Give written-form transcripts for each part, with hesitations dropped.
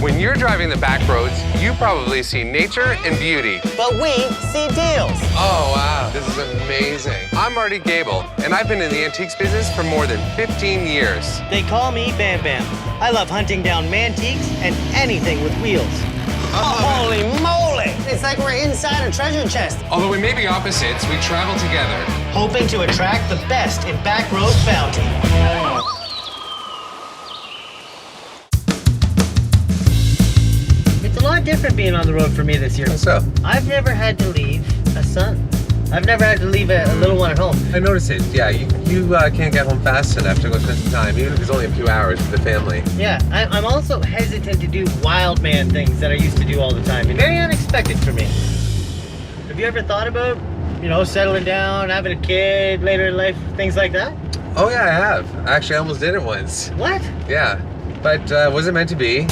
When you're driving the back roads, you probably see nature and beauty. But we see deals. Oh, wow, this is amazing. I'm Marty Gable, and I've been in the antiques business for more than 15 years. They call me Bam Bam. I love hunting down mantiques and anything with wheels. Holy moly! It's like we're inside a treasure chest. Although we may be opposites, we travel together. Hoping to attract the best in Backroad Bounty. It's a lot different being on the road for me this year. How so? I've never had to leave a son. I've never had to leave a little one at home. I noticed it. Yeah, you can't get home fast enough to go spend some time, even if it's only a few hours with the family. Yeah, I'm also hesitant to do wild man things that I used to do all the time. Very unexpected for me. Have you ever thought about, settling down, having a kid later in life, things like that? Oh, yeah, I have. Actually, I almost did it once. What? Yeah, but wasn't meant to be.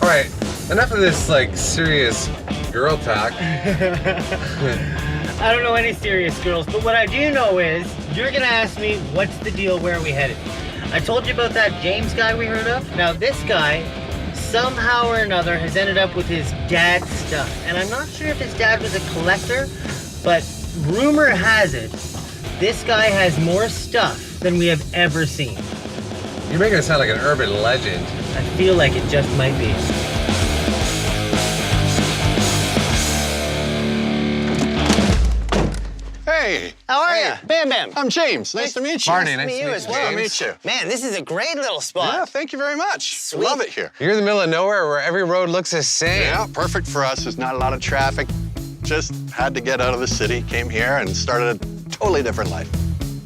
All right, enough of this, serious girl talk. I don't know any serious girls, but what I do know is you're gonna ask me, what's the deal, where are we headed? I told you about that James guy we heard of. Now this guy, somehow or another, has ended up with his dad's stuff. And I'm not sure if his dad was a collector, but rumor has it, this guy has more stuff than we have ever seen. You're making it sound like an urban legend. I feel like it just might be. Hey. How are you? Bam Bam. I'm James. Nice to meet you. Marty, Nice to meet you as well. Nice to meet you. Man, this is a great little spot. Yeah, thank you very much. Sweet. Love it here. You're in the middle of nowhere where every road looks the same. Yeah, perfect for us. There's not a lot of traffic. Just had to get out of the city, came here, and started a totally different life.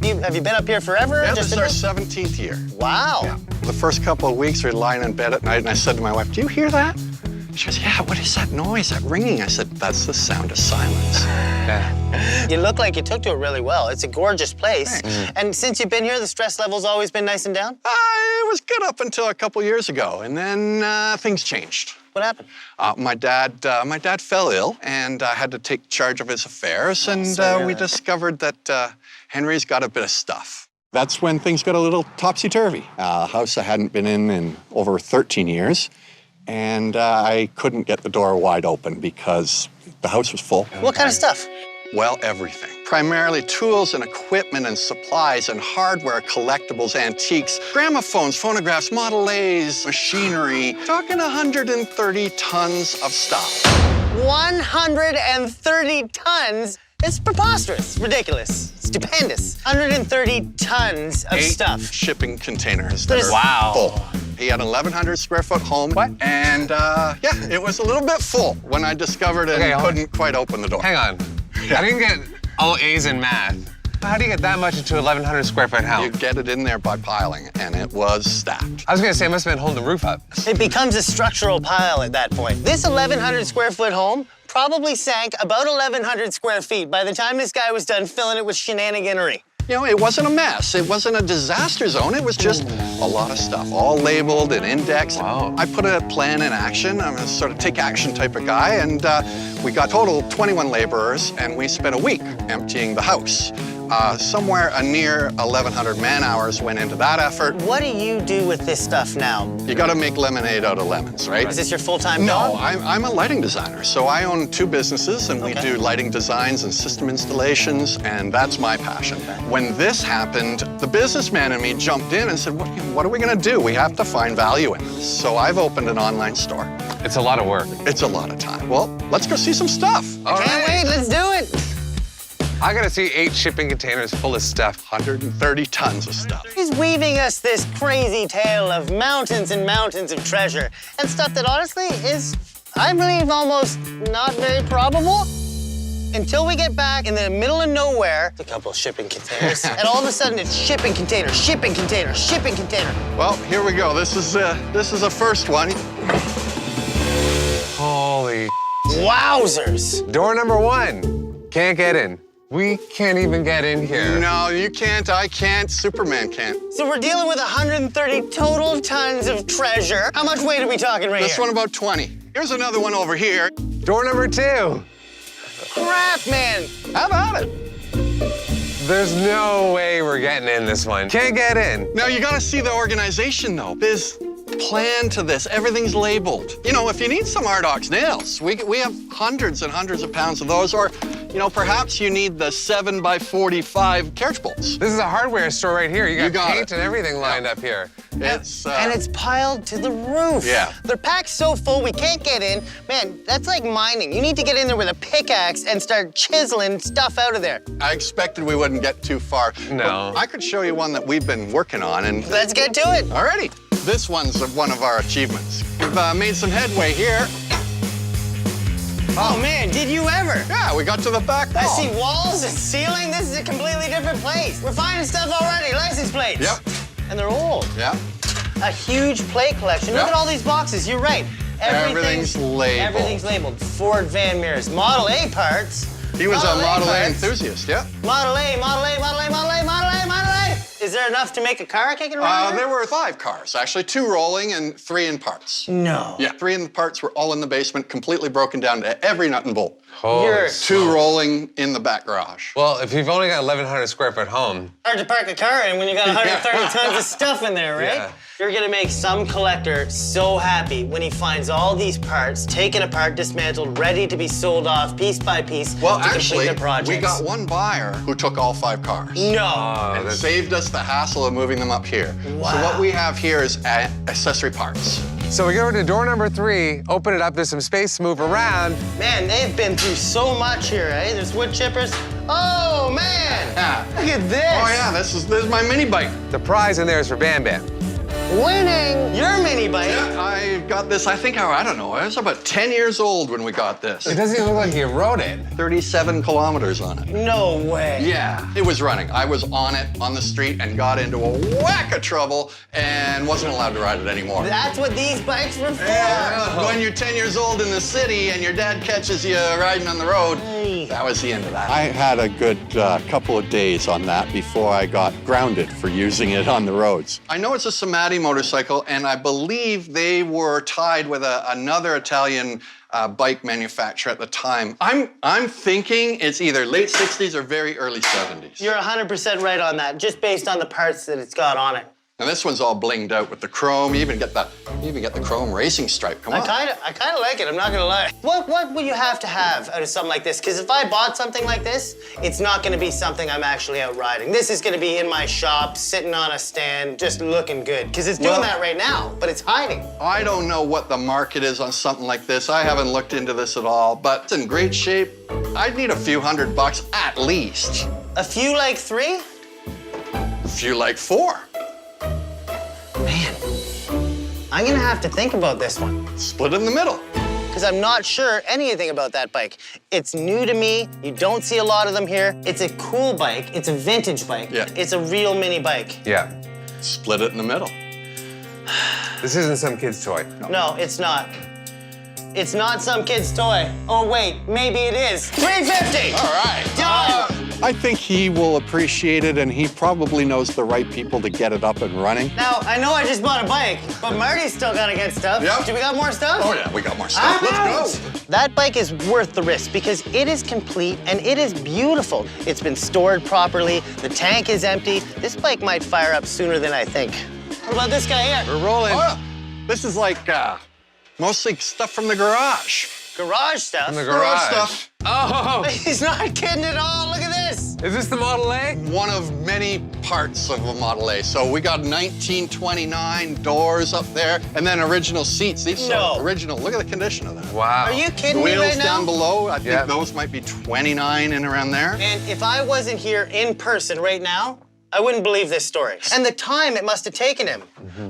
Have you been up here forever? Yeah, Just this is our 17th year. Wow. Yeah. The first couple of weeks, we were lying in bed at night, and I said to my wife, "Do you hear that?" She goes, "Yeah, what is that noise, that ringing?" I said, "That's the sound of silence." Yeah. You look like you took to it really well. It's a gorgeous place. Thanks. And since you've been here, the stress level's always been nice and down? It was good up until a couple years ago, and then things changed. What happened? My dad fell ill, and I had to take charge of his affairs, and we discovered that Henry's got a bit of stuff. That's when things got a little topsy-turvy. A house I hadn't been in over 13 years, and I couldn't get the door wide open because the house was full. What kind of stuff? Well, everything. Primarily tools and equipment and supplies and hardware, collectibles, antiques, gramophones, phonographs, Model A's, machinery. Talking 130 tons of stuff. 130 tons? It's preposterous, ridiculous, stupendous. 130 tons of 8 stuff. shipping containers that There's- are Wow. full. He had an 1,100 square foot home. What? And yeah, it was a little bit full when I discovered it Okay, and hold on. couldn't quite open the door. Hang on. I didn't get all A's in math. How do you get that much into 1,100 square foot house? You get it in there by piling, and it was stacked. I was gonna say it must have been holding the roof up. It becomes a structural pile at that point. This 1,100 square foot home probably sank about 1,100 square feet by the time this guy was done filling it with shenaniganery. You know, it wasn't a mess. It wasn't a disaster zone. It was just a lot of stuff, all labeled and indexed. Wow. I put a plan in action. I'm a sort of take action type of guy, and we got total 21 laborers, and we spent a week emptying the house. Somewhere near 1,100 man-hours went into that effort. What do you do with this stuff now? You gotta make lemonade out of lemons, right? Is this your full-time No, job? I'm a lighting designer, so I own 2 businesses, and we Okay. do lighting designs and system installations, and that's my passion. When this happened, the businessman in me jumped in and said, what are we gonna do? We have to find value in this. So I've opened an online store. It's a lot of work. It's a lot of time. Well, let's go see some stuff. All Can't right. wait, let's do it. I gotta see 8 shipping containers full of stuff. 130 tons of stuff. He's weaving us this crazy tale of mountains and mountains of treasure and stuff that honestly is, I believe, almost not very probable. Until we get back in the middle of nowhere, a couple of shipping containers, and all of a sudden it's shipping container, shipping container, shipping container. Well, here we go. This is a first one. Holy. Wowzers! Door number 1. Can't get in. We can't even get in here. No, you can't, I can't, Superman can't. So we're dealing with 130 total tons of treasure. How much weight are we talking right This here? one about 20. Here's another one over here. Door number 2. Crap, man! How about it? There's no way we're getting in this one. Can't get in. Now, you gotta see the organization, though. There's plan to this. Everything's labeled. You know, if you need some Ardox nails, we have hundreds and hundreds of pounds of those, or, you know, perhaps you need the 7x45 carriage bolts. This is a hardware store right here. You got paint it. and everything lined up here. It's, And it's piled to the roof. Yeah. They're packed so full we can't get in. Man, that's like mining. You need to get in there with a pickaxe and start chiseling stuff out of there. I expected we wouldn't get too far. No. But I could show you one that we've been working on, and Let's get to it. alrighty. This one's one of our achievements. We've made some headway here. Oh man, did you ever? Yeah, we got to the back wall. I see walls and ceiling. This is a completely different place. We're finding stuff already, license plates. Yep. And they're old. Yeah. A huge plate collection. Look Yep. at all these boxes. You're right. Everything's labeled. Everything's labeled. Ford van mirrors. Model A parts. He was a Model A parts. enthusiast, yeah. Model A, Model A, Model A, Model A, Model A, Model A. Is there enough to make a car kicking around? There were 5 cars, actually, 2 rolling and 3 in parts. No. Yeah, 3 in the parts were all in the basement, completely broken down to every nut and bolt. You're 2 rolling in the back garage. Well, if you've only got 1,100 square foot home, hard to park a car in when you got 130 tons of stuff in there, right? Yeah. You're gonna make some collector so happy when he finds all these parts taken apart, dismantled, ready to be sold off piece by piece Well, to actually, complete the project. we got one buyer who took all 5 cars. No. And saved us the hassle of moving them up here. Wow. So what we have here is accessory parts. so we go over to door number 3, open it up, there's some space to move around. Man, they've been through so much here, eh? There's wood chippers. Oh, man! Yeah. Look at this! Oh yeah, this is my mini bike. The prize in there is for Bam Bam. Winning your mini bike. Yeah, I got this, I don't know, I was about 10 years old when we got this. It doesn't even look like you rode it. 37 kilometers on it. No way. Yeah, it was running. I was on it on the street and got into a whack of trouble and wasn't allowed to ride it anymore. That's what these bikes were for. Yeah, when you're 10 years old in the city and your dad catches you riding on the road, that was the end of that. I had a good couple of days on that before I got grounded for using it on the roads. I know it's a Somati motorcycle, and I believe they were tied with another Italian bike manufacturer at the time. I'm thinking it's either late 60s or very early 70s. You're 100% right on that, just based on the parts that it's got on it. And this one's all blinged out with the chrome. You even get the chrome racing stripe. Come on. I kind of like it, I'm not gonna lie. What would you have to have out of something like this? Because if I bought something like this, it's not gonna be something I'm actually out riding. This is gonna be in my shop, sitting on a stand, just looking good. Because it's doing that right now, but it's hiding. I don't know what the market is on something like this. I haven't looked into this at all, but it's in great shape. I'd need a few $100 at least. A few like 3? A few like 4. Man, I'm gonna have to think about this one. Split in the middle. Because I'm not sure anything about that bike. It's new to me. You don't see a lot of them here. It's a cool bike. It's a vintage bike. Yeah. It's a real mini bike. Yeah. Split it in the middle. This isn't some kid's toy. No, it's not. It's not some kid's toy. Oh, wait, maybe it is. $350! All right. Done! I think he will appreciate it, and he probably knows the right people to get it up and running. Now, I know I just bought a bike, but Marty's still gotta get stuff. Yep. Do we got more stuff? Oh yeah, we got more stuff. Let's go. That bike is worth the risk because it is complete and it is beautiful. It's been stored properly, the tank is empty. This bike might fire up sooner than I think. What about this guy here? We're rolling. Oh, yeah. This is like mostly stuff from the garage. Garage stuff? From the garage. stuff. Oh! He's not kidding at all. Look at this. Is this the Model A? One of many parts of a Model A. So we got 1929 doors up there, and then original seats. These are original. Look at the condition of that. Wow. Are you kidding The me wheels right now? down below, I think Yeah. those might be 29 and around there. And if I wasn't here in person right now, I wouldn't believe this story. And the time it must have taken him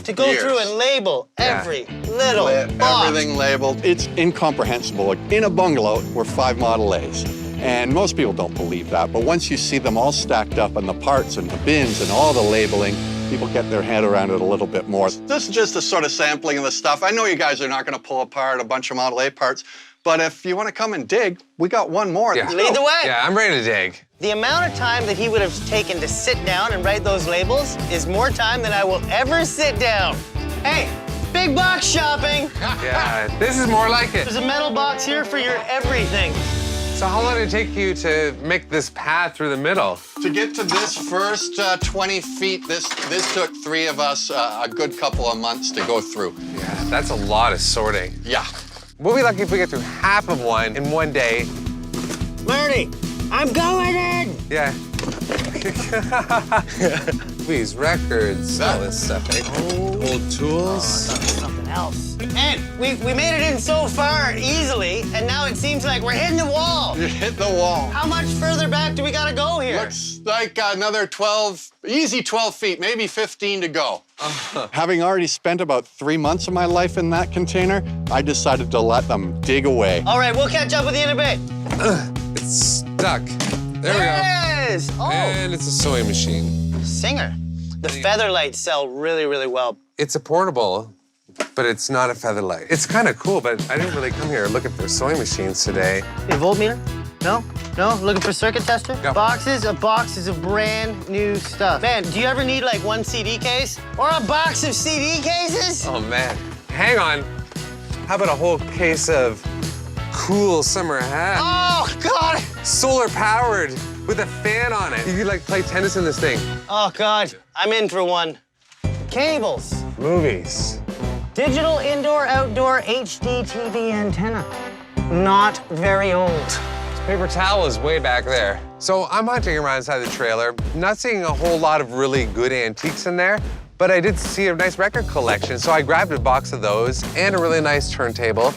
to go Years. through and label Yeah. every little box. Everything labeled. It's incomprehensible. Like, in a bungalow, we're 5 Model A's. And most people don't believe that, but once you see them all stacked up on the parts and the bins and all the labeling, people get their head around it a little bit more. This is just a sort of sampling of the stuff. I know you guys are not gonna pull apart a bunch of Model A parts, but if you wanna come and dig, we got one more. Yeah. Let's Lead go. the way. Yeah, I'm ready to dig. The amount of time that he would have taken to sit down and write those labels is more time than I will ever sit down. Hey, big box shopping. Yeah, this is more like it. There's a metal box here for your everything. So how long did it take you to make this path through the middle? To get to this first 20 feet, this took 3 of us a good couple of months to go through. Yeah, that's a lot of sorting. Yeah. We'll be lucky if we get through half of one in one day. Marty, I'm going in! Yeah. These records, all this stuff, eh? Old tools. Something else. And we made it in so far easily, and now it seems like we're hitting the wall. You hit the wall. How much further back do we gotta go here? Looks like another 12, easy 12 feet, maybe 15 to go. Having already spent about 3 months of my life in that container, I decided to let them dig away. All right, we'll catch up with you in a bit. It's stuck. There we go. There it is. Oh, And it's a sewing machine. Singer. The feather lights sell really, really well. It's a portable, but it's not a feather light. It's kind of cool, but I didn't really come here looking for sewing machines today. A voltmeter? No? No? Looking for circuit tester? No. Boxes of brand new stuff. Man, do you ever need like one CD case? Or a box of CD cases? Oh, man. Hang on. How about a whole case of cool summer hats? Oh, God! Solar powered with a fan on it. You could like play tennis in this thing. Oh, God. I'm in for one. Cables. Movies. Digital indoor-outdoor HD TV antenna. Not very old. Paper towel is way back there. So I'm hunting around inside the trailer, not seeing a whole lot of really good antiques in there, but I did see a nice record collection, so I grabbed a box of those and a really nice turntable.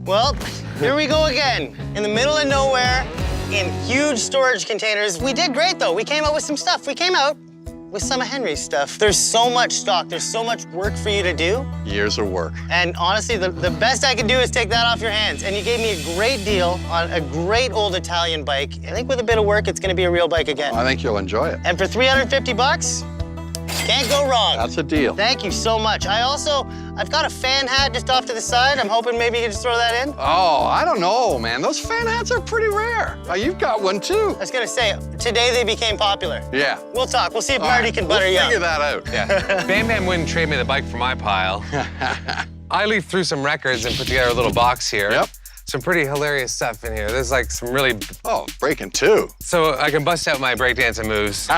Well, here we go again. In the middle of nowhere, in huge storage containers. We did great, though. We came out with some stuff. We came out with some of Henry's stuff. There's so much stock. There's so much work for you to do. Years of work. And honestly, the best I could do is take that off your hands. And you gave me a great deal on a great old Italian bike. I think with a bit of work, it's gonna be a real bike again. I think you'll enjoy it. And for 350 bucks, can't go wrong. That's a deal. Thank you so much. I've got a fan hat just off to the side. I'm hoping maybe you can just throw that in. Oh, I don't know, man. Those fan hats are pretty rare. You've got one, too. I was gonna say, today they became popular. Yeah. We'll talk. We'll see if All Marty right, can butter we'll you figure up. that out. Yeah. Bam Bam wouldn't trade me the bike for my pile. I leafed through some records and put together a little box here. Yep. Some pretty hilarious stuff in here. There's like some really... Oh, breaking 2. So I can bust out my breakdancing moves.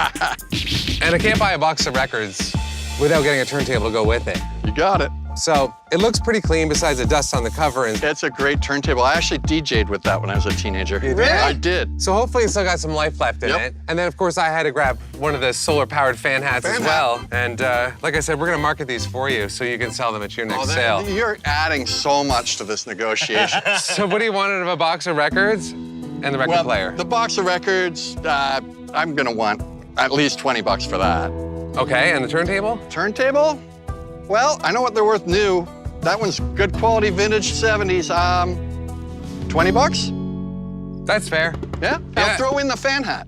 And I can't buy a box of records without getting a turntable to go with it. You got it. So it looks pretty clean besides the dust on the cover. And It's a great turntable. I actually DJ'd with that when I was a teenager. did? Really? I did. so hopefully it's still got some life left in Yep. it. And then, of course, I had to grab one of the solar-powered fan hats as Fan well. And like I said, we're going to market these for you so you can sell them at your next Oh, sale. You're adding so much to this negotiation. So what do you want out of a box of records and the record player? The box of records, I'm gonna want at least 20 bucks for that. Okay, and the turntable? Turntable? Well, I know what they're worth new. That one's good quality vintage 70s. 20 bucks? That's fair. Yeah? Yeah. I'll throw in the fan hat.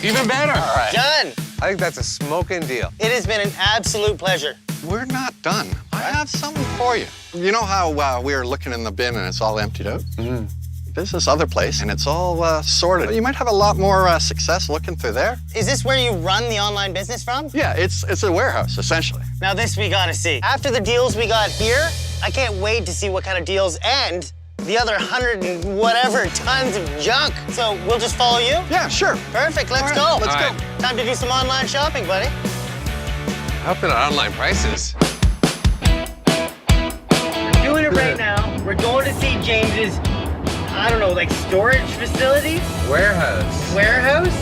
Even better. All right. Done. I think that's a smoking deal. It has been an absolute pleasure. We're not done. I have something for you. You know how we were looking in the bin and it's all emptied out? Mm-hmm. There's this other place and it's all sorted. You might have a lot more success looking through there. Is this where you run the online business from? Yeah, it's a warehouse, essentially. Now this we gotta see. After the deals we got here, I can't wait to see what kind of deals and the other 100 and whatever tons of junk. So we'll just follow you? Yeah, sure. Perfect, let's All go. right, let's All go. right. Time to do some online shopping, buddy. Up in online prices. We're doing it right now. We're going to see James's, I don't know, like storage facility? Warehouse. Warehouse?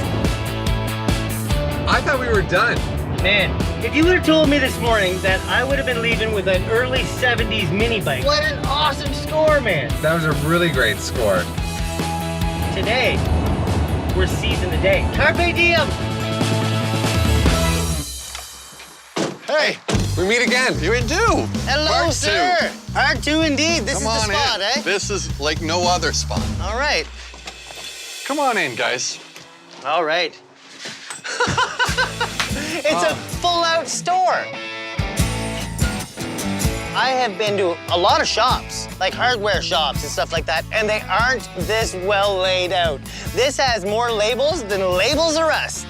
I thought we were done. Man, if you would have told me this morning that I would have been leaving with an early 70s mini bike. What an awesome score, man. That was a really great score. Today, we're seizing the day. Carpe diem. Hey, We meet again. you do. Hello, Part sir. Part 2 indeed. This Come is on the spot, in. eh? This is like no other spot. All right. Come on in, guys. All right. It's a full-out store. I have been to a lot of shops, like hardware shops and stuff like that, and they aren't this well laid out. This has more labels than Labels R Us.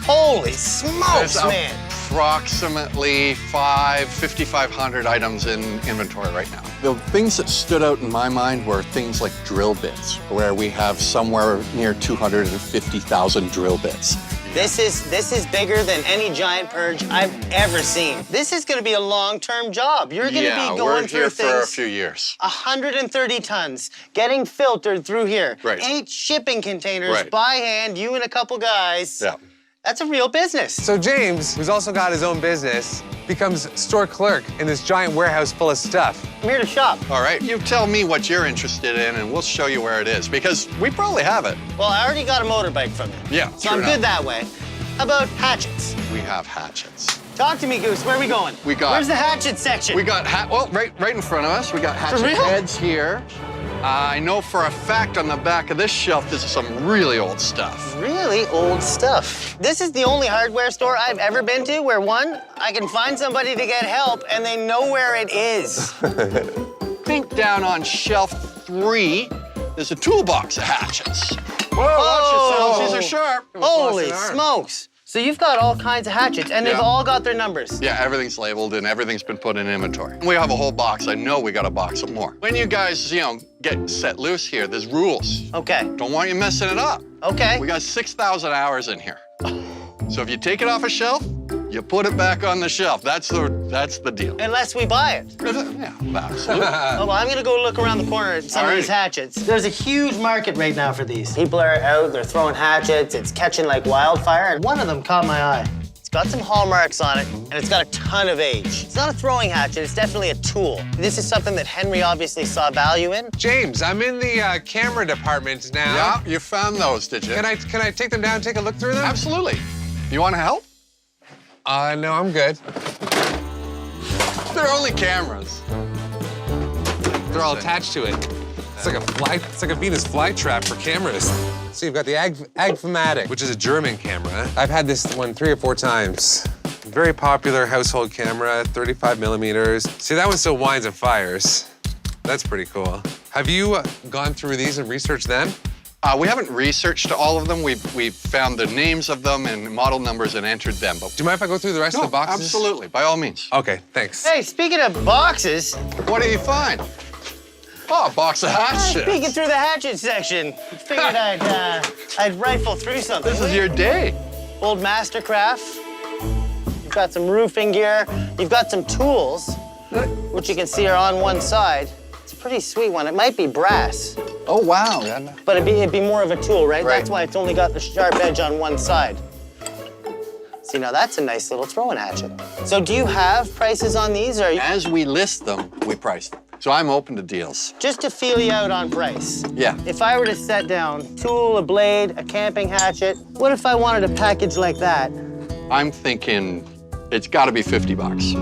Holy smokes, There's a man. approximately 5,500 items in inventory right now. The things that stood out in my mind were things like drill bits, where we have somewhere near 250,000 drill bits. This is bigger than any giant purge I've ever seen. This is going to be a long-term job. You're going to be going through we're here things. for a few years. 130 tons getting filtered through here. Right. 8 shipping containers Right. by hand, you and a couple guys. Yeah. That's a real business. So James, who's also got his own business, becomes store clerk in this giant warehouse full of stuff. I'm here to shop. All right, you tell me what you're interested in and we'll show you where it is, because we probably have it. Well, I already got a motorbike from you. Yeah, So true I'm enough. good that way. How about hatchets? We have hatchets. Talk to me, Goose. Where are we going? Where's the hatchet section? We got, right in front of us. We got hatchet real? heads here. I know for a fact on the back of this shelf, this is some really old stuff. Really old stuff. This is the only hardware store I've ever been to where, one, I can find somebody to get help and they know where it is. Think down on shelf 3, there's a toolbox of hatchets. Whoa, Oh. watch yourselves, these are sharp. Holy smokes. So you've got all kinds of hatchets and they've Yeah. all got their numbers. Yeah, everything's labeled and everything's been put in inventory. We have a whole box. I know we got a box of more. When you guys, get set loose here, there's rules. Okay, Don't want you messing it up. okay. We got 6,000 hours in here. So if you take it off a shelf, you put it back on the shelf. That's the deal. Unless we buy it. Yeah, absolutely. Oh, well, I'm gonna go look around the corner at some of these Alrighty. hatchets. There's a huge market right now for these. People are out, they're throwing hatchets, it's catching like wildfire, and one of them caught my eye. It's got some hallmarks on it, and it's got a ton of age. It's not a throwing hatchet, it's definitely a tool. This is something that Henry obviously saw value in. James, I'm in the camera department now. Yeah, you found those, did you? Can I take them down and take a look through them? Absolutely. You want to help? No, I'm good. They're only cameras. They're all attached to it. It's like a Venus flytrap for cameras. So you've got the Agfamatic, which is a German camera. I've had this one 3 or 4 times. Very popular household camera, 35 millimeters. See, that one still winds and fires. That's pretty cool. Have you gone through these and researched them? We haven't researched all of them. We've found the names of them and model numbers and entered them. But Do you mind if I go through the rest of the boxes? absolutely, by all means. Okay, thanks. Hey, speaking of boxes, What do you find? Oh, a box of hatchets. peeking through the hatchet section, figured I'd rifle through something. This is your day. Old Mastercraft. You've got some roofing gear. You've got some tools, which you can see are on one side. It's a pretty sweet one. It might be brass, Oh, wow. but it'd be more of a tool, right? Right. That's why it's only got the sharp edge on one side. See, now that's a nice little throwing hatchet. So do you have prices on these, or As we list them, we price them. So I'm open to deals. just to feel you out on price? Yeah. If I were to set down tool, a blade, a camping hatchet, what if I wanted a package like that? I'm thinking it's got to be 50 bucks.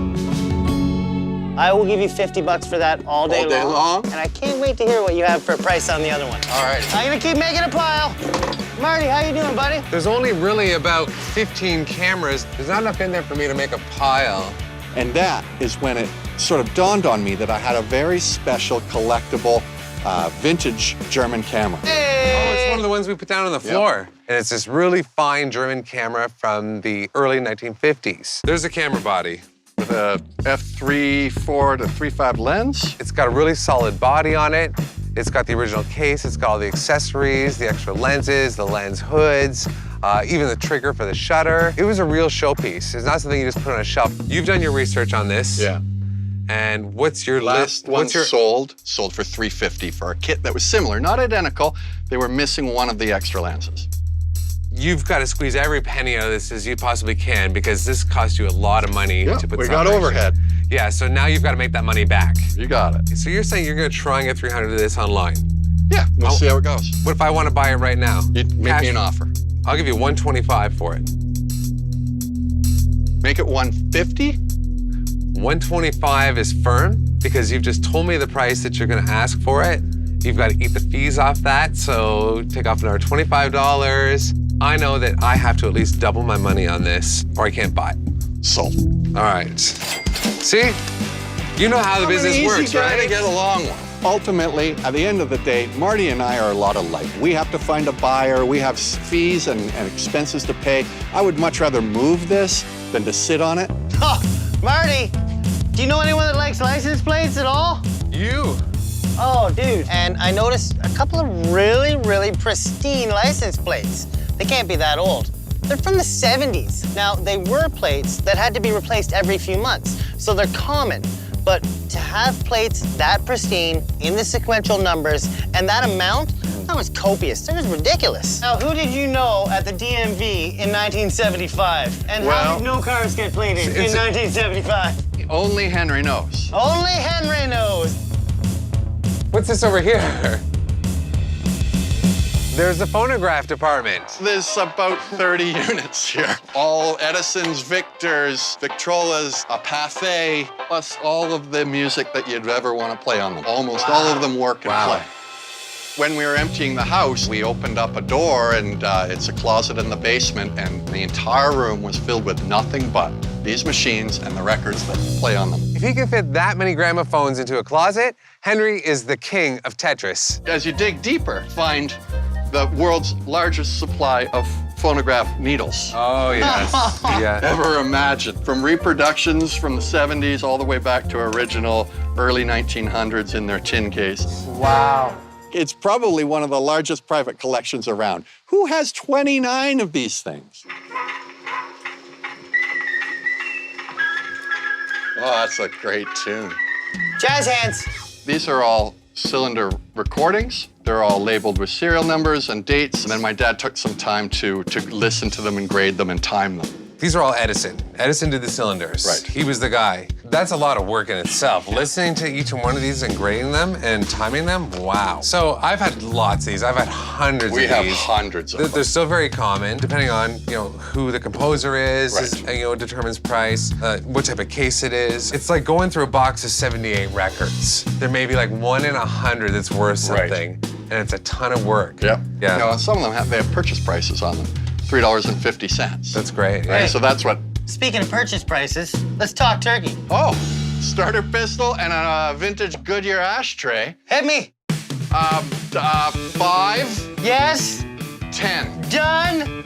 I will give you 50 bucks for that all day, All day long? And I can't wait to hear what you have for a price on the other one. All right. I'm gonna keep making a pile. Marty, how you doing, buddy? There's only really about 15 cameras. There's not enough in there for me to make a pile. And that is when it sort of dawned on me that I had a very special collectible vintage German camera. Oh, it's one of the ones we put down on the floor. And it's this really fine German camera from the early 1950s. There's the camera body. With a f3.4 to 3.5 lens. It's got a really solid body on it. It's got the original case. It's got all the accessories, the extra lenses, the lens hoods, even the trigger for the shutter. It was a real showpiece. It's not something you just put on a shelf. You've done your research on this. Yeah. And what's your Last one What's your sold for $350 for a kit that was similar, not identical. They were missing one of the extra lenses. You've got to squeeze every penny out of this as you possibly can because this cost you a lot of money to put we this got operation. overhead. Yeah, so now you've got to make that money back. You got it. So you're saying you're going to try and get 300 of this online. Yeah, we'll see how it goes. What if I want to buy it right now? You make Cash- me an offer. I'll give you 125 for it. Make it 150. 125 is firm because you've just told me the price that you're going to ask for it. You've got to eat the fees off that, so take off another $25. I know that I have to at least double my money on this or I can't buy it. Sold. All right. See? You know how the business works, guy right? to get along with. Ultimately, at the end of the day, Marty and I are a lot alike. We have to find a buyer. We have fees and expenses to pay. I would much rather move this than to sit on it. Oh, Marty, do you know anyone that likes license plates at all? You. Oh, dude. And I noticed a couple of really, really pristine license plates. They can't be that old. They're from the 70s. Now, they were plates that had to be replaced every few months, so they're common. But to have plates that pristine, in the sequential numbers, and that amount, that was copious. That was ridiculous. Now, who did you know at the DMV in 1975? And how did no cars get plated in 1975? Only Henry knows. Only Henry knows. What's this over here? There's the phonograph department. There's about 30 units here. All Edison's, Victor's, Victrolas, a Pathé, plus all of the music that you'd ever want to play on them. Almost all of them work and play. When we were emptying the house, we opened up a door, and it's a closet in the basement, and the entire room was filled with nothing but these machines and the records that play on them. If he can fit that many gramophones into a closet, Henry is the king of Tetris. As you dig deeper, find the world's largest supply of phonograph needles. Oh, yes. Yeah. Ever imagined. From reproductions from the 70s all the way back to original early 1900s in their tin case. Wow. It's probably one of the largest private collections around. Who has 29 of these things? Oh, that's a great tune. Jazz hands. These are all cylinder recordings. They're all labeled with serial numbers and dates. And then my dad took some time to listen to them and grade them and time them. These are all Edison. Edison did the cylinders. Right. He was the guy. That's a lot of work in itself. Listening to each one of these and grading them and timing them, wow. So I've had lots of these. I've had hundreds of these. We have hundreds of them. They're still very common, depending on who the composer is, Right. determines price, what type of case it is. It's like going through a box of 78 records. There may be like 1 in 100 that's worth something, and it's a ton of work. Yep. Yeah. And some of them they have purchase prices on them. $3.50. That's great. Right, Yeah. so that's what. Speaking of purchase prices, let's talk turkey. Oh, starter pistol and a vintage Goodyear ashtray. Hit me. 5, Yes. 10. Done.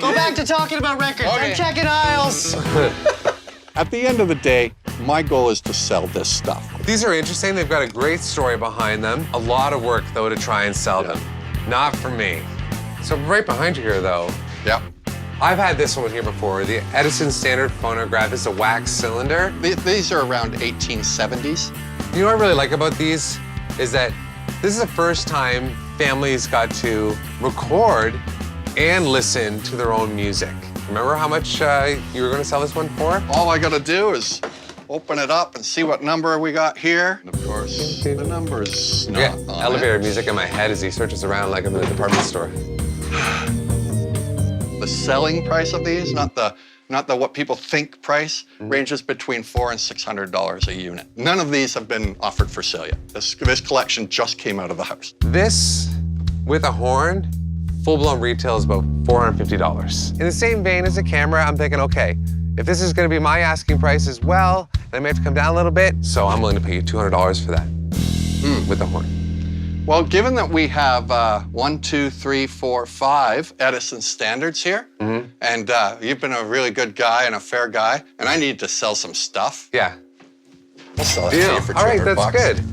Go back to talking about records. Okay. I'm checking aisles. At the end of the day, my goal is to sell this stuff. These are interesting. They've got a great story behind them. A lot of work, though, to try and sell them. Not for me. So right behind you here, though, Yep. I've had this one here before. The Edison Standard Phonograph. This is a wax cylinder. These are around 1870s. You know what I really like about these is that this is the first time families got to record and listen to their own music. Remember how much you were going to sell this one for? All I gotta do is open it up and see what number we got here. And of course, the number's not on elevator it. music in my head as he searches around like I'm in a department store. The selling price of these, not the what people think price, ranges between $400 and $600 a unit. None of these have been offered for sale yet. This collection just came out of the house. This, with a horn, full-blown retail is about $450. In the same vein as a camera, I'm thinking, okay, if this is gonna be my asking price as well, then I may have to come down a little bit, so I'm willing to pay you $200 for that, with the horn. Well, given that we have 1, 2, 3, 4, 5 Edison standards here, and you've been a really good guy and a fair guy, and I need to sell some stuff. Yeah. I'll sell it to you for $200. All right, that's good.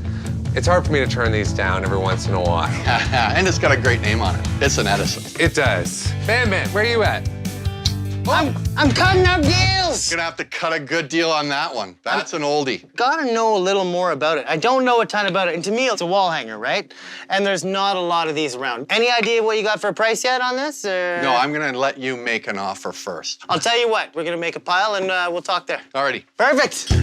It's hard for me to turn these down every once in a while. And it's got a great name on it. It's an Edison. It does. Man, where are you at? I'm cutting up deals. Gonna have to cut a good deal on that one. That's an oldie. Gotta know a little more about it. I don't know a ton about it, and to me, it's a wall hanger, right? And there's not a lot of these around. Any idea what you got for a price yet on this? Or... No, I'm gonna let you make an offer first. I'll tell you what, we're gonna make a pile and we'll talk there. Alrighty. Perfect.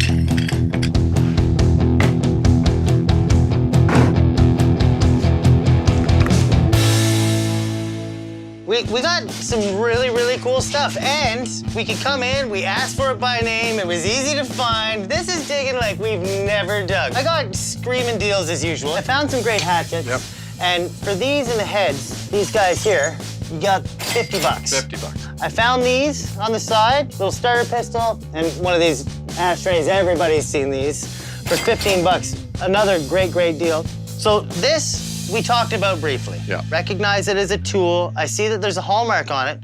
We got some really, really cool stuff, and we could come in, we asked for it by name, it was easy to find. This is digging like we've never dug. I got screaming deals as usual. I found some great hatchets. Yep. And for these in the heads, these guys here, you got $50. $50. I found these on the side, little starter pistol, and one of these ashtrays, everybody's seen these, for $15. Another great, great deal. So this, we talked about briefly. Yeah. Recognize it as a tool. I see that there's a hallmark on it.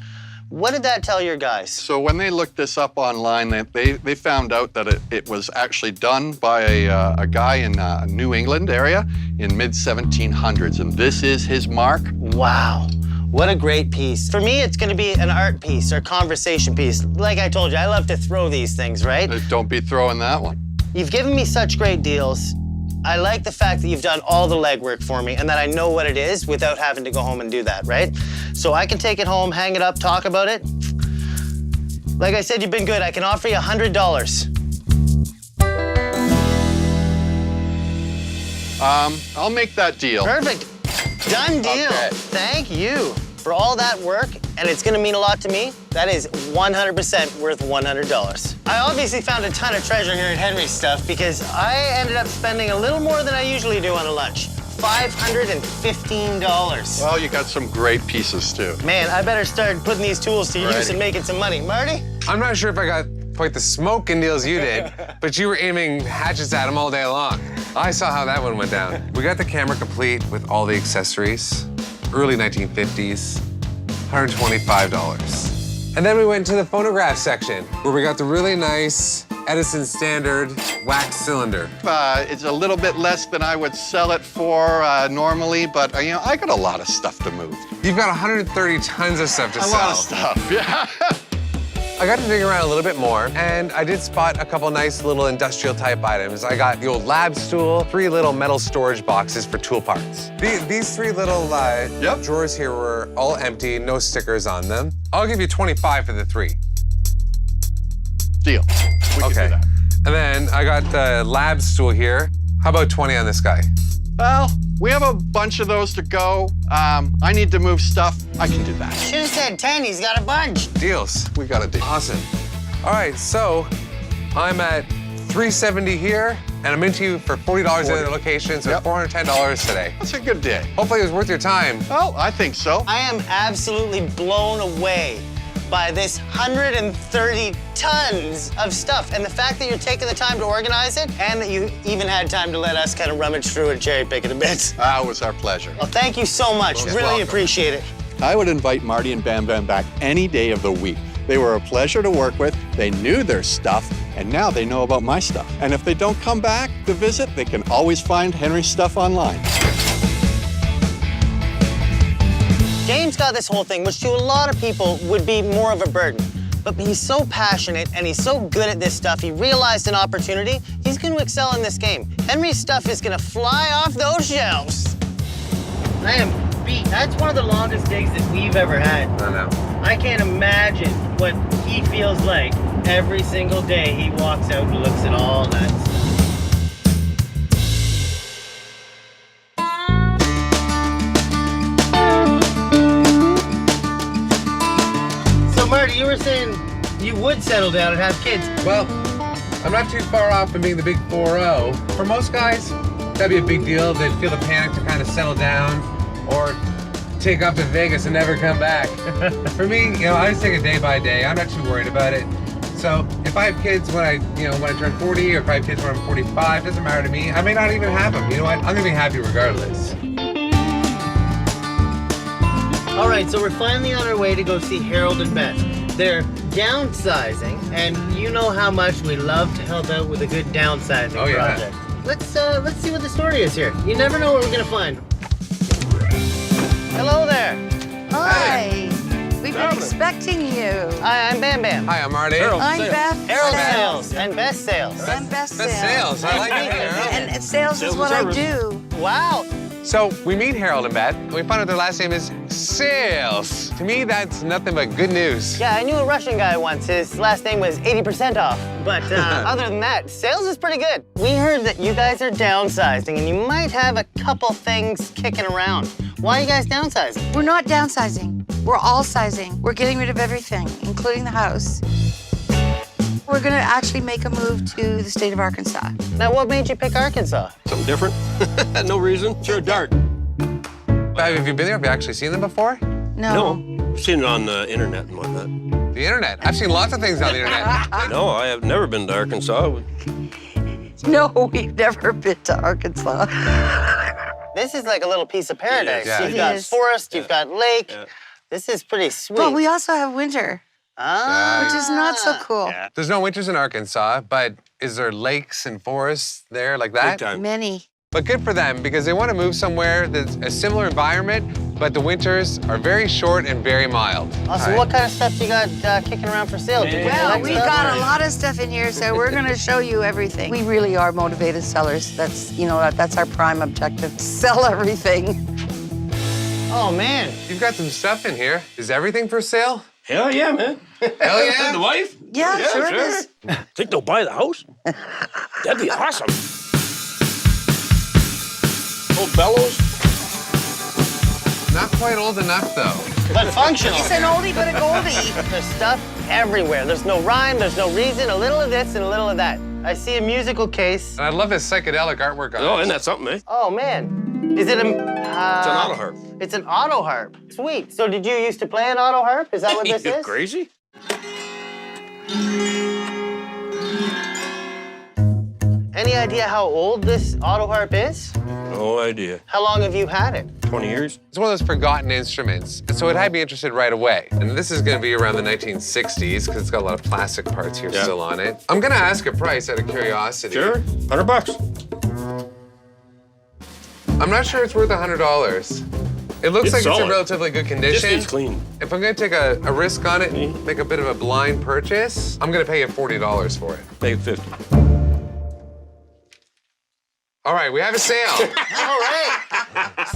What did that tell your guys? So when they looked this up online, they found out that it was actually done by a guy in New England area in mid-1700s, and this is his mark. Wow. What a great piece. For me, it's gonna be an art piece or conversation piece. Like I told you, I love to throw these things, right? Don't be throwing that one. You've given me such great deals. I like the fact that you've done all the legwork for me and that I know what it is without having to go home and do that, right? So I can take it home, hang it up, talk about it. Like I said, you've been good. I can offer you $100. I'll make that deal. Perfect. Done deal. Okay. Thank you for all that work, and it's gonna mean a lot to me. That is 100% worth $100. I obviously found a ton of treasure here at Henry's stuff because I ended up spending a little more than I usually do on a lunch. $515. Well, you got some great pieces too. Man, I better start putting these tools to use and making some money. Marty? I'm not sure if I got quite the smoking deals you did, but you were aiming hatchets at them all day long. I saw how that one went down. We got the camera complete with all the accessories. Early 1950s, $125. And then we went to the phonograph section, where we got the really nice Edison Standard wax cylinder. It's a little bit less than I would sell it for normally, but you know, I got a lot of stuff to move. You've got 130 tons of stuff to A sell. lot of stuff, yeah. I got to dig around a little bit more, and I did spot a couple nice little industrial type items. I got the old lab stool, 3 little metal storage boxes for tool parts. These 3 little drawers here were all empty, no stickers on them. I'll give you 25 for the 3. Deal. We can do that. And then I got the lab stool here. How about 20 on this guy? Well, we have a bunch of those to go. I need to move stuff. I can do that. Should have said 10. He's got a bunch. Deals. We got a deal. Awesome. All right, so I'm at $370 here, and I'm into you for $40 at the location, so $410 today. That's a good day. Hopefully it was worth your time. Well, I think so. I am absolutely blown away by this 130 tons of stuff. And the fact that you're taking the time to organize it and that you even had time to let us kind of rummage through and cherry pick it a bit. It was our pleasure. Well, thank you so much. You're Really welcome. appreciate it. I would invite Marty and Bam Bam back any day of the week. They were a pleasure to work with. They knew their stuff, and now they know about my stuff. And if they don't come back to visit, they can always find Henry's stuff online. James got this whole thing, which to a lot of people would be more of a burden. But he's so passionate and he's so good at this stuff, he realized an opportunity. He's going to excel in this game. Henry's stuff is going to fly off those shelves. I am beat. That's one of the longest digs that we've ever had. I know. I can't imagine what he feels like every single day he walks out and looks at all that stuff. So, Marty, you were saying you would settle down and have kids. Well, I'm not too far off from being the big 4-0. For most guys, that'd be a big deal. They'd feel the panic to kind of settle down or take off to Vegas and never come back. For me, you know, I just take it day by day. I'm not too worried about it. So if I have kids when I turn 40, or if I have kids when I'm 45, doesn't matter to me. I may not even have them. You know what? I'm gonna be happy regardless. All right, so we're finally on our way to go see Harold and Beth. They're downsizing, and you know how much we love to help out with a good downsizing project. Let's see what the story is here. You never know what we're gonna find. Hello there. Hi. We've been expecting you. Hi, I'm Bam Bam. Hi, I'm Marty. I'm Beth. Harold Sales and Best Sales. I'm Best Best Sales. sales. I like it here. And sales is what I do. Wow. So we meet Harold and Beth, and we find out their last name is Sales. To me, that's nothing but good news. Yeah, I knew a Russian guy once. His last name was 80% off. But other than that, sales is pretty good. We heard that you guys are downsizing, and you might have a couple things kicking around. Why are you guys downsizing? We're not downsizing. We're all sizing. We're getting rid of everything, including the house. We're gonna actually make a move to the state of Arkansas. Now, what made you pick Arkansas? Something different? No reason. Sure, a dart. Have you been there? Have you actually seen them before? No. No, I've seen it on the internet and whatnot. The internet. I've seen lots of things on the internet. No, I have never been to Arkansas. No, we've never been to Arkansas. This is like a little piece of paradise. Yeah. You've It got is. forest, you've got lake. Yeah. This is pretty sweet. But we also have winter, Ah. which is not so cool. Yeah. There's no winters in Arkansas, but is there lakes and forests there like that? Big time. Many. But good for them because they want to move somewhere that's a similar environment, but the winters are very short and very mild. Also, what kind of stuff you got kicking around for sale? Did you Well, collect we stuff? got a lot of stuff in here, so we're going to show you everything. We really are motivated sellers. That's, you know, that's our prime objective. Sell everything. Oh, man. You've got some stuff in here. Is everything for sale? Hell yeah, man. Hell yeah. The wife? Yeah, sure it is. Think they'll buy the house? That'd be awesome. Old bellows? Not quite old enough, though. But functional. It's an oldie but a goldie. There's stuff everywhere. There's no rhyme, there's no reason. A little of this and a little of that. I see a musical case. And I love this psychedelic artwork on Oh, it. isn't that something, eh? Oh, man. Is it a... It's an auto harp. It's an auto harp. Sweet. So did you used to play an auto harp? Is that what this You is? crazy? Any idea how old this auto harp is? No idea. How long have you had it? 20 years? It's one of those forgotten instruments, and so it had me interested right away. And this is going to be around the 1960s because it's got a lot of plastic parts here Yeah. still on it. I'm going to ask a price out of curiosity. Sure. $100. I'm not sure it's worth $100. It looks It's like it's in solid. relatively good Just condition. needs clean. If I'm going to take a risk on it and make a bit of a blind purchase, I'm going to pay you $40 for it. Make it 50. All right, we have a sale. All right.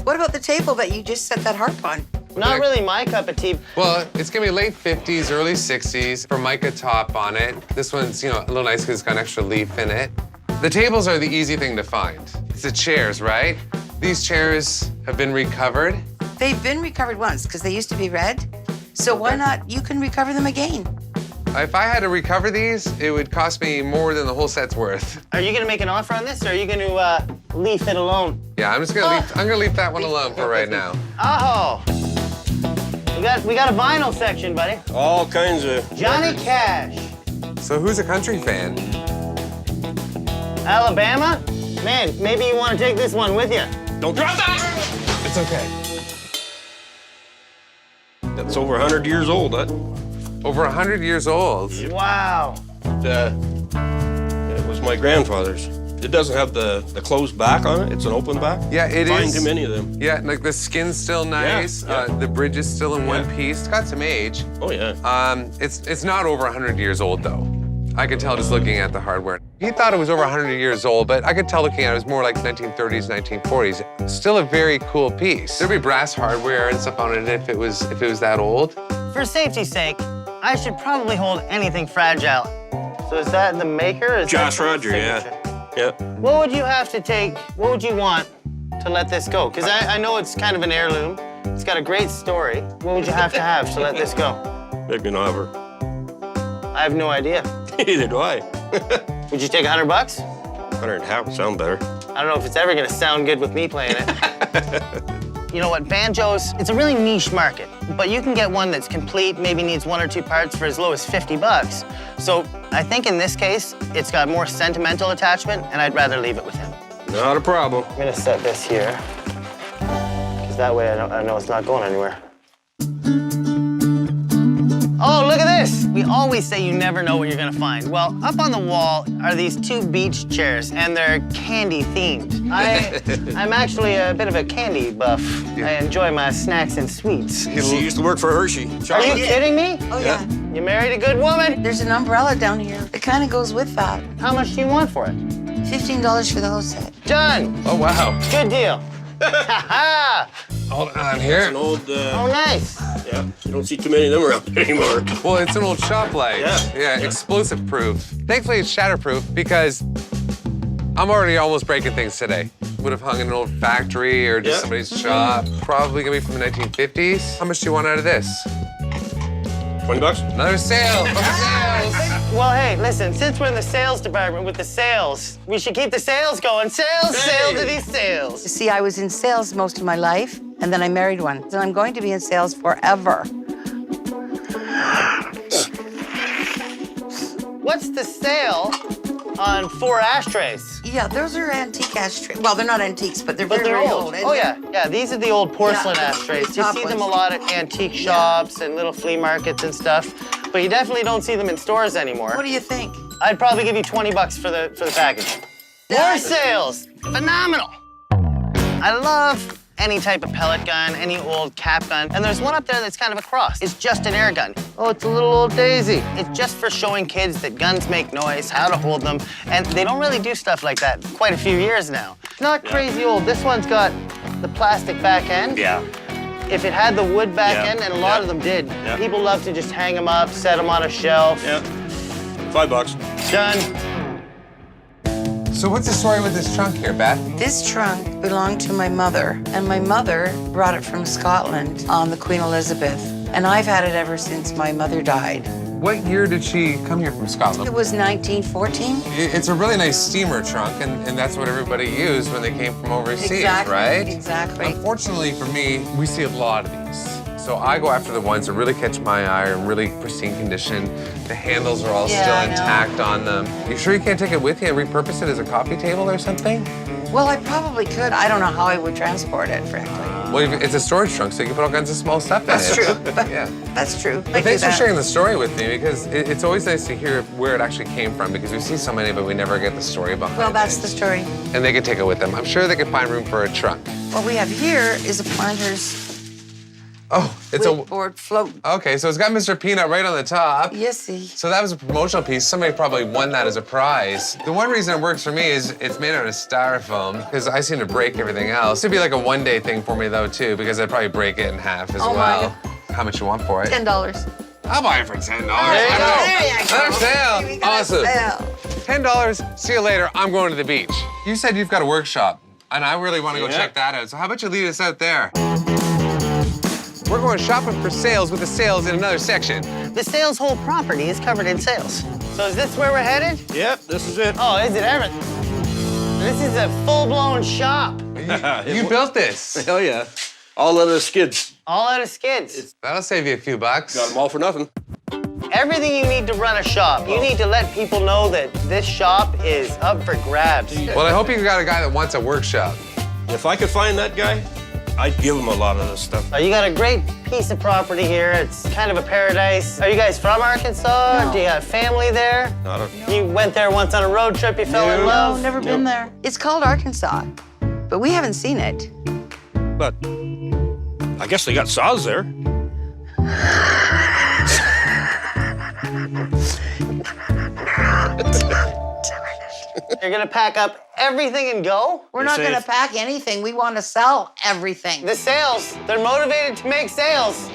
What about the table that you just set that harp on? Not really my cup of tea. Well, it's gonna be late 50s, early 60s, Formica top on it. This one's, you know, a little nice because it's got an extra leaf in it. The tables are the easy thing to find. It's the chairs, right? These chairs have been recovered. They've been recovered once because they used to be red. So why not, you can recover them again. If I had to recover these, it would cost me more than the whole set's worth. Are you gonna make an offer on this, or are you gonna leave it alone? Yeah, I'm gonna leave that one alone for right now. Oh, we got a vinyl section, buddy. All kinds of... Johnny Cash, So who's a country fan? Alabama. Man, maybe you want to take this one with you. Don't drop that! It's okay. That's over 100 years old, that. Over 100 years old. Wow. It was my grandfather's. It doesn't have the closed back on it. It's an open back. Yeah, it Find is. too many of them. Yeah, like the skin's still nice. yeah. The bridge is still in one Yeah. piece. It's got some age. Oh, yeah. It's not over 100 years old, though. I could tell just looking at the hardware. He thought it was over 100 years old, but I could tell looking at it, it was more like 1930s, 1940s. Still a very cool piece. There'd be brass hardware and stuff on it if it was that old. For safety's sake, I should probably hold anything fragile. So is that the maker? Or is Josh that the Roger, yeah. signature? Yep. What would you have to take? What would you want to let this go? Because I know it's kind of an heirloom. It's got a great story. What would you have to let this go? Maybe an offer. I have no idea. Neither do I. Would you take $100? 100 and a half would sound better. I don't know if it's ever gonna sound good with me playing it. You know what, banjos, it's a really niche market, but you can get one that's complete, maybe needs 1 or 2 parts for as low as $50. So I think in this case, it's got more sentimental attachment, and I'd rather leave it with him. Not a problem. I'm gonna set this here, because that way I know it's not going anywhere. Oh, look at this! We always say you never know what you're gonna find. Well, up on the wall are these 2 beach chairs, and they're candy themed. I'm actually a bit of a candy buff. Yeah. I enjoy my snacks and sweets. She used to work for Hershey. Are you kidding me? Oh, yeah. You married a good woman? There's an umbrella down here. It kind of goes with that. How much do you want for it? $15 for the whole set. Done! Oh, wow. Good deal. Ha Hold on It's here. an old, Oh, nice. yeah, you don't see too many of them around anymore. Well, it's an old shop light. Yeah. Explosive proof. Thankfully, it's shatterproof because I'm already almost breaking things today. Would have hung in an old factory or just Yeah. somebody's shop. Probably gonna be from the 1950s. How much do you want out of this? $20? Another sale. More sales. Well, hey, listen, since we're in the sales department with the sales, we should keep the sales going. Sales, sale to these sales. You see, I was in sales most of my life, and then I married one. And I'm going to be in sales forever. What's the sale on 4 ashtrays. Yeah, those are antique ashtrays. Well, they're not antiques, but they're But very, they're very old. old. Oh, yeah. Yeah, these are the old porcelain Yeah, ashtrays. the You top see them a ones. lot at antique shops and little flea markets and stuff, but you definitely don't see them in stores anymore. What do you think? I'd probably give you 20 bucks for the package. More sales. Phenomenal. I love any type of pellet gun, any old cap gun. And there's one up there that's kind of a cross. It's just an air gun. Oh, it's a little old Daisy. It's just for showing kids that guns make noise, how to hold them. And they don't really do stuff like that quite a few years now. It's not crazy old. This one's got the plastic back end. Yeah. If it had the wood back Yeah. end, and a lot of them did, Yeah. people love to just hang them up, set them on a shelf. Yeah. $5. Done. So what's the story with this trunk here, Beth? This trunk belonged to my mother, and my mother brought it from Scotland on the Queen Elizabeth. And I've had it ever since my mother died. What year did she come here from Scotland? It was 1914. It's a really nice steamer trunk, and that's what everybody used when they came from overseas, Exactly, right? exactly. Unfortunately for me, we see a lot of these. So I go after the ones that really catch my eye, are in really pristine condition. The handles are all Yeah, still I know. intact on them. You sure you can't take it with you and repurpose it as a coffee table or something? Well, I probably could. I don't know how I would transport it, frankly. Well, it's a storage trunk, so you can put all kinds of small stuff in That's it. true. But Yeah. That's true. But thanks for sharing the story with me, because it's always nice to hear where it actually came from, because we see so many, but we never get the story behind it. Well, that's the story. And they can take it with them. I'm sure they can find room for a trunk. What we have here is a planter's Oh, it's a... wakeboard float. Okay, so it's got Mr. Peanut right on the top. Yes, see. So that was a promotional piece. Somebody probably won that as a prize. The one reason it works for me is it's made out of styrofoam, because I seem to break everything else. It'd be like a one-day thing for me, though, too, because I'd probably break it in half as Oh, my well. How much you want for it? $10. I'll buy it for $10. There you go. There you go. Another sale. We got a Awesome. sale. $10. See you later. I'm going to the beach. You said you've got a workshop, and I really want to go Yeah. check that out. So how about you lead us out there? We're going shopping for sales with the sales in another section. The sales whole property is covered in sales. So is this where we're headed? Yep, this is it. Oh, is it ever? This is a full-blown shop. You built this. Hell yeah. All out of the skids. All out of skids. That'll save you a few bucks. Got them all for nothing. Everything you need to run a shop. You need to let people know that this shop is up for grabs. Well, I hope you got a guy that wants a workshop. If I could find that guy, I'd give him a lot of this stuff. You got a great piece of property here. It's kind of a paradise. Are you guys from Arkansas? No. Do you have family there? Not a... You went there once on a road trip, you fell in No, love? never been there. It's called Arkansas, but we haven't seen it. But I guess they got saws there. You're gonna pack up everything and go? We're You're not going to safe. pack anything. We want to sell everything. The sales, they're motivated to make sales.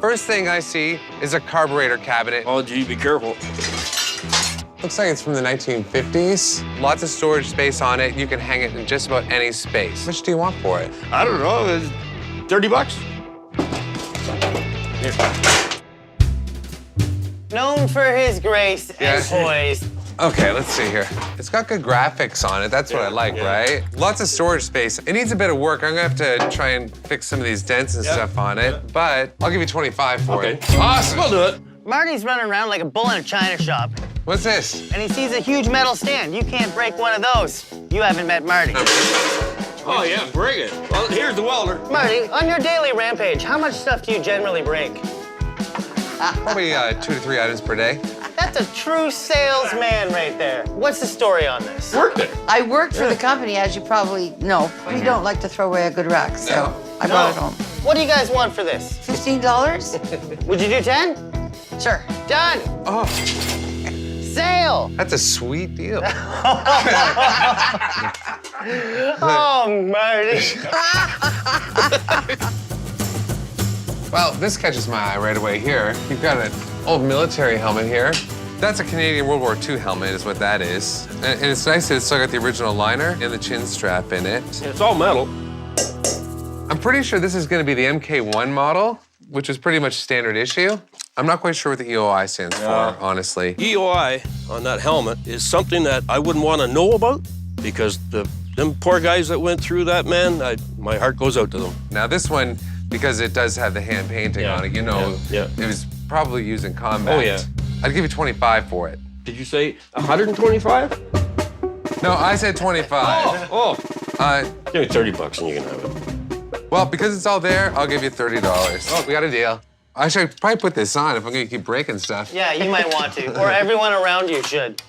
First thing I see is a carburetor cabinet. Oh, gee, be careful. Looks like it's from the 1950s. Lots of storage space on it. You can hang it in just about any space. How much do you want for it? I don't know, it's 30 bucks? Here. Known for his grace and Yes. poise. Okay, let's see here. It's got good graphics on it. That's what I like, yeah. right? Lots of storage space. It needs a bit of work. I'm gonna have to try and fix some of these dents and Yeah, stuff on it, yeah. but I'll give you 25 for Okay. it. Awesome. We'll do it. Marty's running around like a bull in a china shop, What's this? and he sees a huge metal stand. You can't break one of those. You haven't met Marty. Oh, yeah, bring it. Well, here's the welder. Marty, on your daily rampage, how much stuff do you generally break? Probably 2 to 3 items per day. That's a true salesman right there. What's the story on this? Work there. I worked for the company, as you probably know. We don't like to throw away a good rack, so No. I brought it home. What do you guys want for this? $15? Would you do 10? Sure. Done. Oh, Sale. that's a sweet deal. Oh, Marty. Well, this catches my eye right away here. You've got an old military helmet here. That's a Canadian World War II helmet is what that is. And it's nice that it's still got the original liner and the chin strap in it. It's all metal. I'm pretty sure this is gonna be the MK1 model, which is pretty much standard issue. I'm not quite sure what the EOI stands for, honestly. EOI on that helmet is something that I wouldn't want to know about because them poor guys that went through that, man, my heart goes out to them. Now this one, because it does have the hand painting Yeah, on it, you know, yeah. it was probably used in combat. Oh, yeah. I'd give you 25 for it. Did you say 125? No, I said 25. Oh, Uh, give me 30 bucks and you can have it. well, because it's all there, I'll give you $30. Oh, we got a deal. I should probably put this on if I'm gonna keep breaking stuff. Yeah, you might want to, or everyone around you should.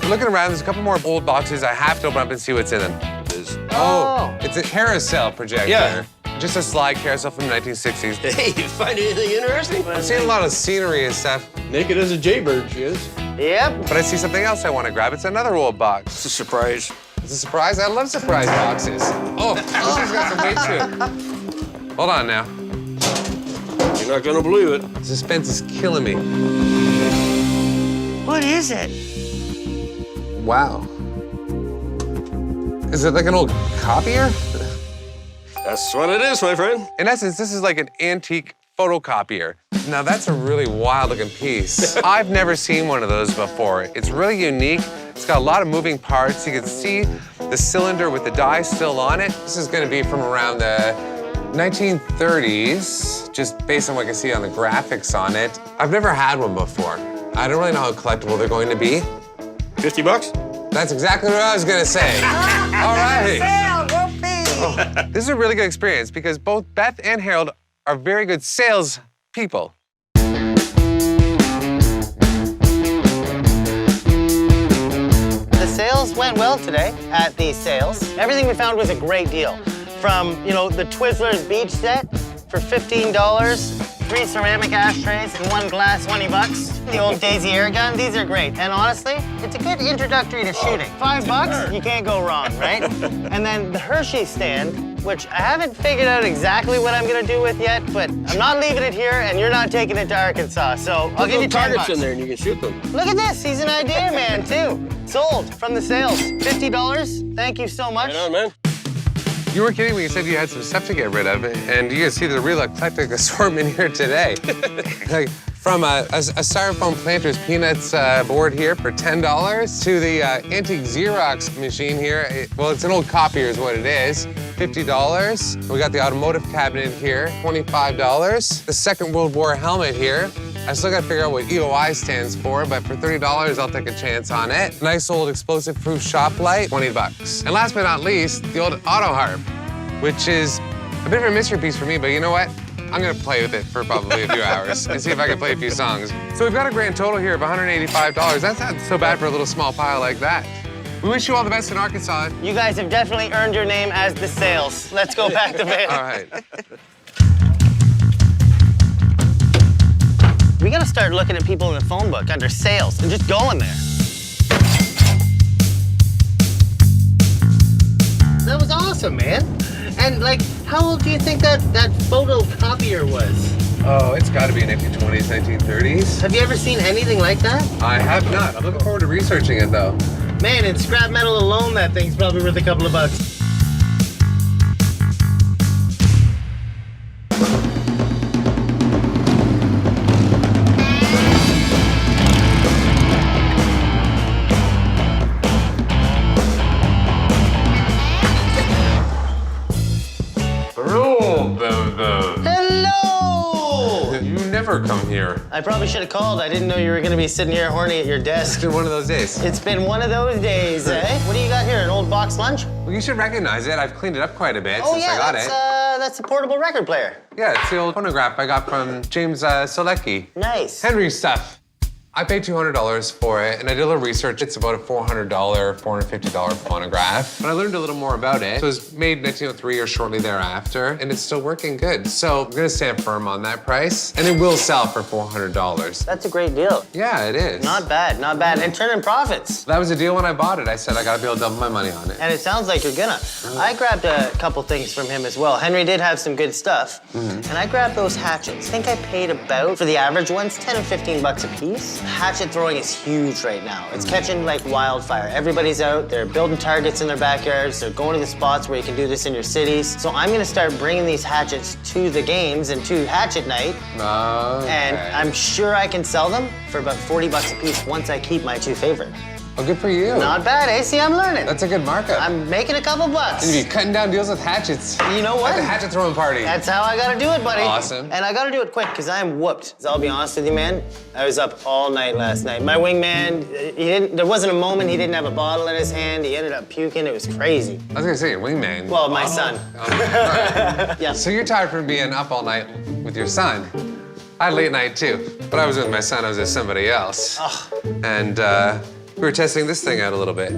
Looking around, there's a couple more old boxes I have to open up and see what's in them. Oh, it's a carousel projector. Yeah. Just a slide carousel from the 1960s. Hey, you find anything interesting? I've seen a lot of scenery and stuff, Naked as a jaybird, she is. Yep. but I see something else I want to grab. It's another old box. It's a surprise. It's a surprise. I love surprise boxes. Oh, this has got some weight to it. Hold on now. You're not gonna believe it. Suspense is killing me. What is it? Wow. Is it like an old copier? That's what it is, my friend. In essence, this is like an antique photocopier. Now that's a really wild looking piece. I've never seen one of those before. It's really unique. It's got a lot of moving parts. You can see the cylinder with the die still on it. This is gonna be from around the 1930s, just based on what I can see on the graphics on it. I've never had one before. I don't really know how collectible they're going to be. 50 bucks? That's exactly what I was gonna say. All right. Sale, whoopee! This is a really good experience because both Beth and Harold are very good sales people. The sales went well today at these sales. Everything we found was a great deal. From, you know, the Twizzlers beach set for $15, 3 ceramic ashtrays and 1 glass, 20 bucks. The old Daisy air gun, these are great. And honestly, it's a good introductory to shooting. $5, you can't go wrong, right? And then the Hershey stand, which I haven't figured out exactly what I'm gonna do with yet, but I'm not leaving it here and you're not taking it to Arkansas. So I'll give you 10 targets bucks. in there and you can shoot them. Look at this, he's an idea man too. Sold from the sales, $50. Thank you so much. Right on, man. You were kidding when you said you had some stuff to get rid of, and you can see the real eclectic assortment here today. Like, from a styrofoam Planters Peanuts board here for $10 to the antique Xerox machine here. Well, it's an old copier is what it is, $50. We got the automotive cabinet here, $25. The Second World War helmet here. I still gotta figure out what EOI stands for, but for $30, I'll take a chance on it. Nice old explosive-proof shop light, 20 bucks. And last but not least, the old auto harp, which is a bit of a mystery piece for me, but you know what? I'm gonna play with it for probably a few hours and see if I can play a few songs. So we've got a grand total here of $185. That's not so bad for a little small pile like that. We wish you all the best in Arkansas. You guys have definitely earned your name as the sales. Let's go back to bed. All right. We gotta start looking at people in the phone book under sales and just going there. That was awesome, man. And like, how old do you think that photocopier was? Oh, it's gotta be 1920s, 1930s. Have you ever seen anything like that? I have not. I'm looking forward to researching it though. Man, in scrap metal alone, that thing's probably worth a couple of bucks. Hello! You never come here. I probably should have called. I didn't know you were gonna be sitting here horny at your It's desk. been one of those days. It's been one of those days, eh? What do you got here, an old box lunch? Well, you should recognize it. I've cleaned it up quite a bit Oh since yeah, I got that's a portable record player. Yeah, it's the old phonograph I got from James Solecki. Nice. Henry stuff. I paid $200 for it, and I did a little research. It's about a $400, $450 phonograph. But I learned a little more about it. So it was made in 1903 or shortly thereafter, and it's still working good. So I'm gonna stand firm on that price, and it will sell for $400. That's a great deal. Yeah, it is. Not bad, not bad. And turning profits. That was a deal when I bought it. I said I gotta be able to double my money on it. And it sounds like you're gonna. I grabbed a couple things from him as well. Henry did have some good stuff. And I grabbed those hatchets. I think I paid about, for the average ones, 10 and 15 bucks a piece. Hatchet throwing is huge right now. It's catching like wildfire. Everybody's out, they're building targets in their backyards, they're going to the spots where you can do this in your cities. So I'm gonna start bringing these hatchets to the games and to hatchet night. Okay. And I'm sure I can sell them for about 40 bucks a piece once I keep my two favorite. Oh, good for you. Not bad, eh? See, I'm learning. That's a good markup. I'm making a couple bucks. And you be cutting down deals with hatchets. You know what? At the hatchet throwing party. That's how I gotta do it, buddy. Awesome. And I gotta do it quick, because I am whooped. So I'll be honest with you, man. I was up all night last night. My wingman, there wasn't a moment he didn't have a bottle in his hand. He ended up puking. It was crazy. I was gonna say your wingman. Well, my son. Oh, all right. Yeah. So you're tired from being up all night with your son. I had late night too, but I was with my son, I was with somebody else. Oh. And we were testing this thing out a little bit.